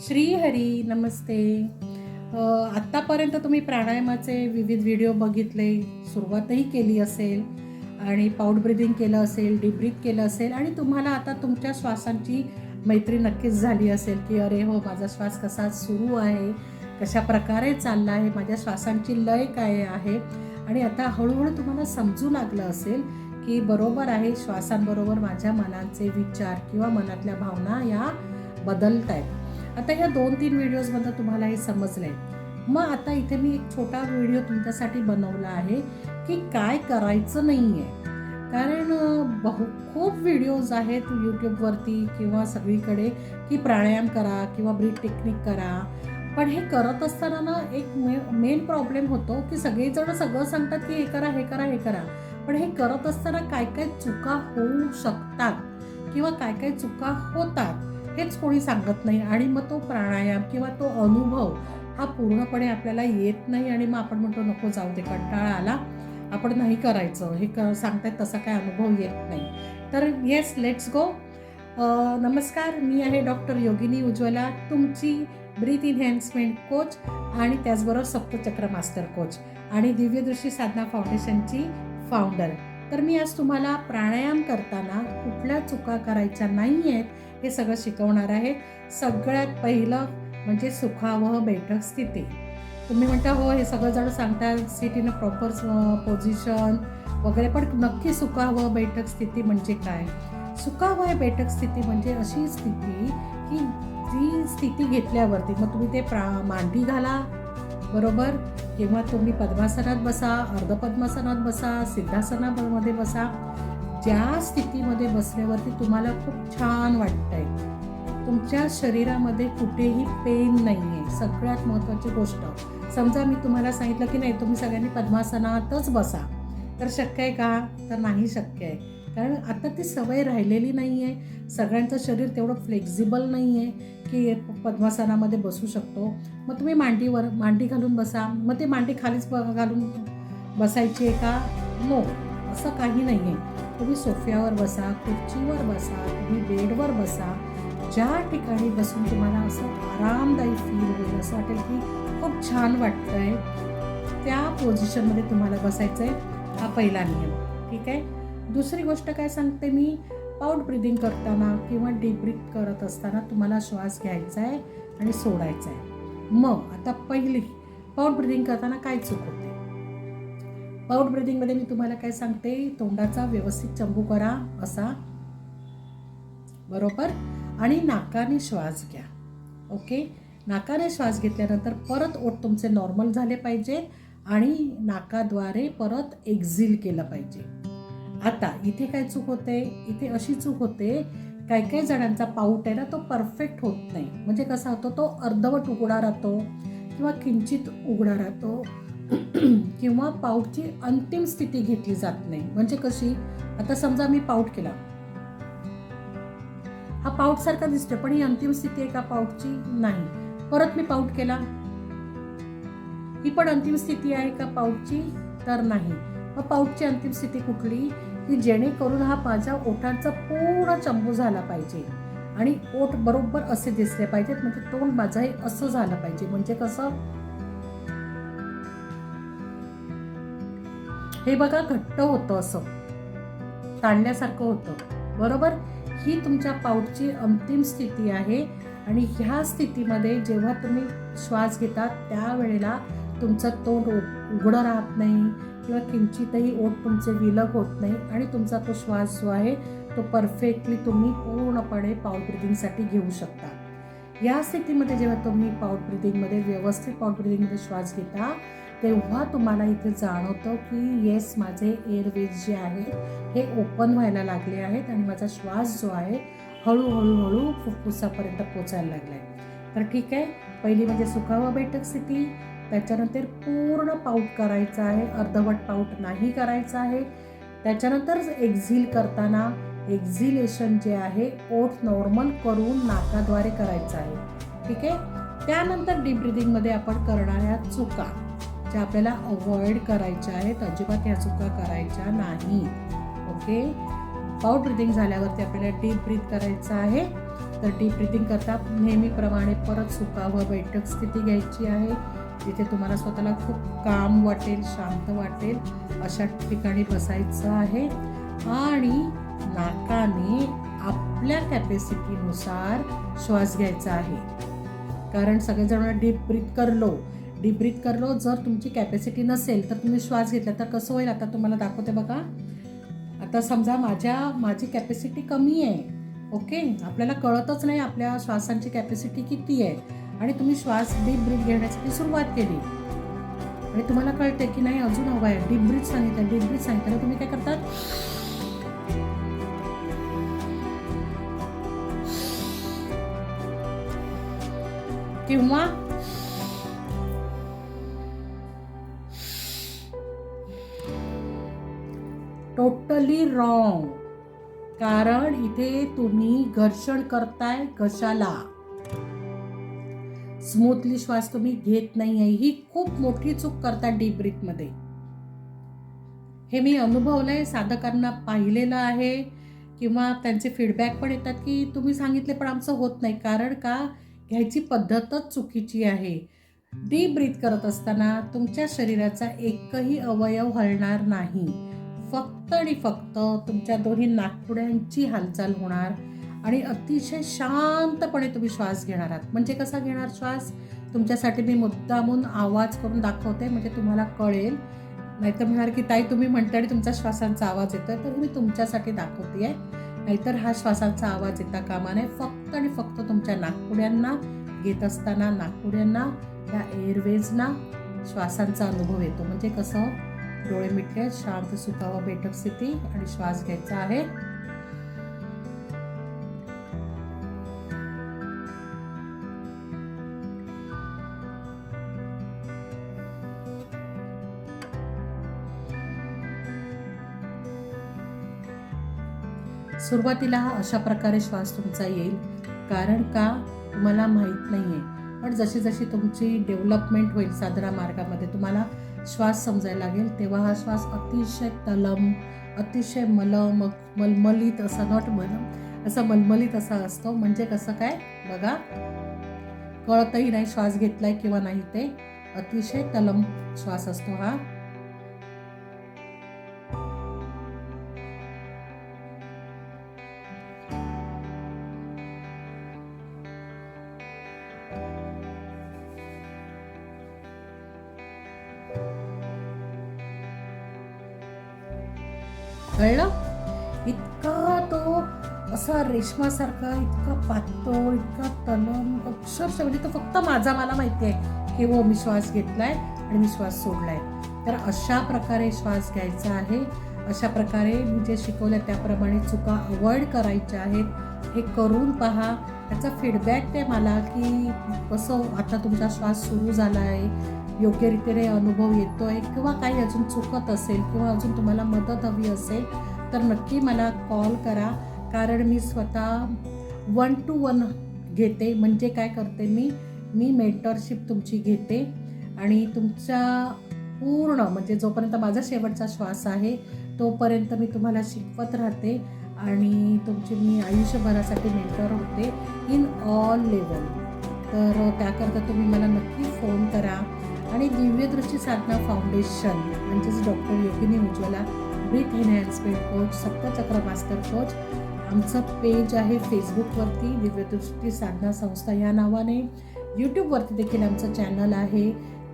श्री हरी नमस्ते. आत्तापर्यंत तुम्ही प्राणायामाचे विविध व्हिडिओ बघितले, सुरुवातही केली असेल आणि पाऊट ब्रिदिंग केलं असेल, डीप ब्रीथ केलं असेल आणि तुम्हाला आता तुमच्या श्वासांची मैत्री नक्कीच झाली असेल की अरे हो, माझा श्वास कसा सुरू आहे, कशा प्रकारे चालला आहे, माझ्या श्वासांची लय काय आहे. आणि आता हळूहळू तुम्हाला समजू लागलं असेल की बरोबर आहे, श्वासांबरोबर माझ्या मनाचे विचार किंवा मनातल्या भावना या बदलत आहेत. आता या 2-3 व्हिडिओजमध्ये तुम्हाला हे समजलं आहे. मग आता इथे मी एक छोटा व्हिडिओ तुमच्यासाठी बनवला आहे की काय करायचं नाही आहे. कारण खूप व्हिडिओज आहेत यूट्यूबवरती किंवा सगळीकडे की प्राणायाम करा किंवा ब्रीथ टेक्निक करा. पण हे करत असताना ना एक मेन प्रॉब्लेम होतो की सगळेजण सगळं सांगतात की हे करा हे करा हे करा, पण हे करत असताना काय काय चुका होऊ शकतात किंवा काय काय चुका होतात हेच कोणी सांगत नाही. आणि मग तो प्राणायाम किंवा तो अनुभव हा पूर्णपणे आपल्याला येत नाही आणि मग आपण म्हणतो नको जाऊ दे, कंटाळा आला, आपण नाही करायचं, हे सांगतायत तसा काय अनुभव येत नाही. तर येस, लेट्स गो. नमस्कार, मी आहे डॉक्टर योगिनी उज्ज्वला, तुमची ब्रीथ इन्हॅन्समेंट कोच आणि त्याचबरोबर सप्तचक्र मास्टर कोच आणि दिव्यदृष्टी साधना फाउंडेशनची फाउंडर. तर मी आज तुम्हाला प्राणायाम करताना कुठल्या चुका करायच्या नाही आहेत हे सगळं शिकवणार आहे. सगळ्यात पहिलं म्हणजे सुखावह बैठक स्थिती. तुम्ही म्हणता हो, हे सगळं जण सांगतात sit in a proper position वगैरे, पण नक्की सुखावह बैठक स्थिती म्हणजे काय? सुखावह बैठक स्थिती म्हणजे अशी स्थिती की जी स्थिती घेतल्यावरती मग तुम्ही ते मांडी घाला, बरोबर, किंवा तुम्ही पद्मासनात बसा, अर्धपद्मासनात बसा, सिद्धासनामध्ये बसा. ज्या स्थितीमध्ये बसल्यावरती तुम्हाला खूप छान वाटतंय, तुमच्या शरीरामध्ये कुठेही पेन नाही आहे. सगळ्यात महत्त्वाची गोष्ट, समजा मी तुम्हाला सांगितलं की नाही तुम्ही सगळ्यांनी पद्मासनातच बसा, तर शक्य आहे का? तर नाही शक्य आहे. कारण आता ती सवय राहिलेली नाही आहे. सगळ्यांचं शरीर तेवढं फ्लेक्झिबल नाही आहे की पद्मासनामध्ये बसू शकतो. मग तुम्ही मांडी घालून बसा. मग ते मांडी खालीच घालून बसायची आहे का? नो, असं काही नाही आहे. तुम्ही सोफ्यावर बसा, खुर्चीवर बसा, तुम्ही बेडवर बसा. ज्या ठिकाणी बसून तुम्हाला असं आरामदायी फील होईल, असं वाटेल की खूप छान वाटतंय, त्या पोझिशनमध्ये तुम्हाला बसायचं आहे. हा पहिला नियम, ठीक आहे. दुसरी गोष्ट काय सांगते मी, पाऊट ब्रिदिंग करताना किंवा डीप ब्रीथ करत असताना तुम्हाला श्वास घ्यायचा आहे आणि सोडायचा आहे. मग आता पहिली पाऊट ब्रिदिंग करताना काय चूक होते? पाऊट ब्रिदिंगमध्ये मी तुम्हाला काय सांगते, तोंडाचा व्यवस्थित चंबू करा असा, बरोबर, आणि नाकाने श्वास घ्या. ओके, नाकाने श्वास घेतल्यानंतर परत ओठ तुमचे नॉर्मल झाले पाहिजे आणि नाकाद्वारे परत एक्झिल केलं पाहिजे. आता इथे काय चूक होते? इथे अशी चूक होते, काही काही जणांचा पाऊट आहे ना तो परफेक्ट होत नाही. म्हणजे कसा होतो, तो अर्धवट उघडा राहतो किंवा किंचित उघडा राहतो किंवा पाऊटची अंतिम स्थिती घेतली जात नाही. म्हणजे कशी, आता समजा मी पाऊट केला, हा पाऊट सारखा दिसतोय पण ही अंतिम स्थिती आहे का पाऊटची? नाही. परत मी पाऊट केला, ही पण अंतिम स्थिती आहे का पाऊटची? तर नाही. मग पाऊटची अंतिम स्थिती कुठली? की जेणेकरून हा माझ्या ओठांचा पूर्ण चंबू झाला पाहिजे आणि ओठ बरोबर असे दिसले पाहिजेत, म्हणजे तोंड माझं हे असं झालं पाहिजे. म्हणजे कसं, हे बघा घट्ट होतं, असं ताणल्यासारखं होतं, बरोबर. ही तुमच्या पाऊटची अंतिम स्थिती आहे. आणि ह्या स्थितीमध्ये जेव्हा तुम्ही श्वास घेता त्यावेळेला तुमचं तोंड उघडं राहत नाही किंवा किंचितही ओठ तुमचे विलग होत नाही आणि तुमचा तो श्वास जो आहे तो परफेक्टली तुम्ही पूर्णपणे पाऊट ब्रिदिंगसाठी घेऊ शकता. या स्थितीमध्ये जेव्हा तुम्ही पाऊट ब्रिदिंगमध्ये व्यवस्थित पाऊट ब्रिदिंगमध्ये श्वास घेता तेव्हा तुम्हाला इथे जाणवतं की येस, माझे एअरवेज जे आहेत हे ओपन व्हायला लागले आहेत आणि माझा श्वास जो आहे हळूहळू फुफ्फुसापर्यंत पोचायला लागला आहे. तर ठीक आहे, पहिली म्हणजे सुखावह बैठक स्थिती. त्याच्यानंतर पूर्ण पाऊट करायचा आहे, अर्धवट पाऊट नाही करायचा आहे. त्याच्यानंतर एक्झिल करताना एक्झिलेशन जे आहे ओठ नॉर्मल करून नाकाद्वारे करायचं आहे, ठीक आहे. त्यानंतर डीप ब्रिदिंगमध्ये आपण करणाऱ्या चुका ज्या आपल्याला अवॉइड करायच्या आहेत, अजिबात ह्या चुका करायच्या नाही. ओके, पाऊट ब्रिदिंग झाल्यावरती आपल्याला डीप ब्रीथ करायचं आहे तर डीप ब्रीथिंग करता नेहमीप्रमाणे परत सुकावं बैठक स्थिती घ्यायची आहे, जिथे तुम्हाला स्वतःला खूप काम वाटेल, शांत वाटेल अशा ठिकाणी बसायचं आहे आणि नाकाने आपल्या कॅपॅसिटीनुसार श्वास घ्यायचा आहे. कारण सगळेजण डीप ब्रीथ करलो जर तुमची कॅपॅसिटी नसेल तर तुम्ही श्वास घेतला तर कसं होईल आता तुम्हाला दाखवते बघा. आता समजा माझी कॅपॅसिटी कमी आहे, ओके, आपल्याला कळतच नाही आपल्या श्वासांची कॅपॅसिटी किती आहे आणि तुम्ही श्वास डीप ब्रीथ घेण्यासाठी सुरुवात केली आणि तुम्हाला कळते की नाही अजून हवं आहे, डीप ब्रीथ सांगितलं तुम्ही काय करतात, किंवा टोटली रॉंग. कारण इथे तुम्ही घर्षण करताय घशाला, स्मूथली श्वास तुम्ही घेत नाहीये. ही खूप मोठी चूक करतात डीप ब्रीथ मध्ये. हे मी अनुभवलंय, साधकांना पाहिलेलं आहे किंवा त्यांचे फीडबॅक पण येतात की तुम्ही सांगितले पण आमचं होत नाही. कारण का, घ्यायची पद्धतच चुकीची आहे. डीप ब्रीथ करत असताना तुमच्या शरीराचा एकही अवयव हलणार नाही, फक्त आणि फक्त तुमच्या दोन्ही नाकपुड्यांची हालचाल होणार आणि अतिशय शांतपणे तुम्ही श्वास घेणार आहात. म्हणजे कसा घेणार श्वास, तुमच्यासाठी मी मुद्दामून आवाज करून दाखवते म्हणजे तुम्हाला कळेल. नाहीतर म्हणणार की ताई तुम्ही म्हणता आणि तुमचा श्वासांचा आवाज येतोय, तर मी तुमच्यासाठी दाखवते आहे. नाहीतर हा श्वासांचा आवाज येता कामा नये. फक्त आणि फक्त तुमच्या नाकपुड्यांना घेत असताना नाकपुड्यांना या एअरवेजना श्वासांचा अनुभव येतो. म्हणजे कसं, डोळे मिटले, शांत सुखावं बैठक स्थिती आणि श्वास घ्यायचा आहे. सुरुवातीला अशा प्रकारे श्वास तुमचा येईल, कारण का तुम्हाला माहीत नाही आहे. पण जशी जशी तुमची डेव्हलपमेंट होईल साधना मार्गामध्ये तुम्हाला श्वास समजायला लागेल, तेव्हा हा श्वास अतिशय तलम, अतिशय मलमलीत असा, नॉट मलम, असं मलमलीत असा असतो. म्हणजे कसं काय बघा, कळतही नाही श्वास घेतलाय किंवा नाही, ते अतिशय तलम श्वास असतो हा. कळलं? इतका तो असा रेशमासारखा, इतका पातळ, इतका तलम, अक्षरशः म्हणजे तो फक्त मला माहिती आहे की हो मी श्वास घेतलाय आणि मी श्वास सोडलाय. तर अशा प्रकारे श्वास घ्यायचा आहे. अशा प्रकारे मी जे शिकवलं त्याप्रमाणे चुका अवॉइड करायच्या आहेत. हे करून पहा, त्याचा फीडबॅक ते मला की कसं आता तुमचा श्वास सुरू झाला आहे, योग्य रीतीने अनुभव येतोय किंवा काही अजून चुकत असेल किंवा अजून तुम्हाला मदत हवी असेल तर नक्की मला कॉल करा. कारण मी स्वतः 1 to 1 घेते. म्हणजे काय करते, मी मेंटरशिप तुमची घेते आणि तुमच्या पूर्ण म्हणजे जोपर्यंत माझा शेवटचा श्वास आहे तोपर्यंत मी तुम्हाला शिकवत राहते आणि तुमची मी आयुष्यभरासाठी मेंटर होते इन ऑल लेवल. तर त्याकरता तुम्ही मला नक्की फोन करा. आणि दिव्यदृष्टी साधना फाउंडेशन म्हणजेच doctor Yogini Ujjwala breath enhancement coach, सप्तचक्र मास्टर कोच, आमचं पेज आहे फेसबुकवरती दिव्यदृष्टी साधना संस्था या नावाने. यूट्यूबवरती देखील आमचं चॅनल आहे.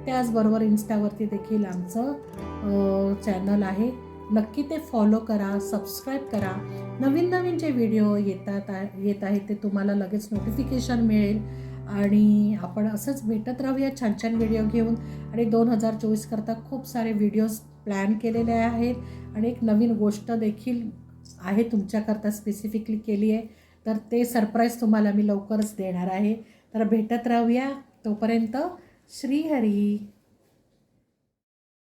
त्याचबरोबर इन्स्टावरती देखील आमचं चॅनल आहे. नक्की ते फॉलो करा, सबस्क्राईब करा. नवीन जे व्हिडिओ येत आहेत ते तुम्हाला लगेच नोटिफिकेशन मिळेल आणि आपण असंच भेटत राहूया छान व्हिडिओ घेऊन. आणि 2024 करता खूप सारे व्हिडिओज प्लॅन केलेले आहेत आणि एक नवीन गोष्ट देखील आहे तुमच्याकरता स्पेसिफिकली केली आहे. तर ते सरप्राईज तुम्हाला मी लवकरच देणार आहे. तर भेटत राहूया. तोपर्यंत श्रीहरी.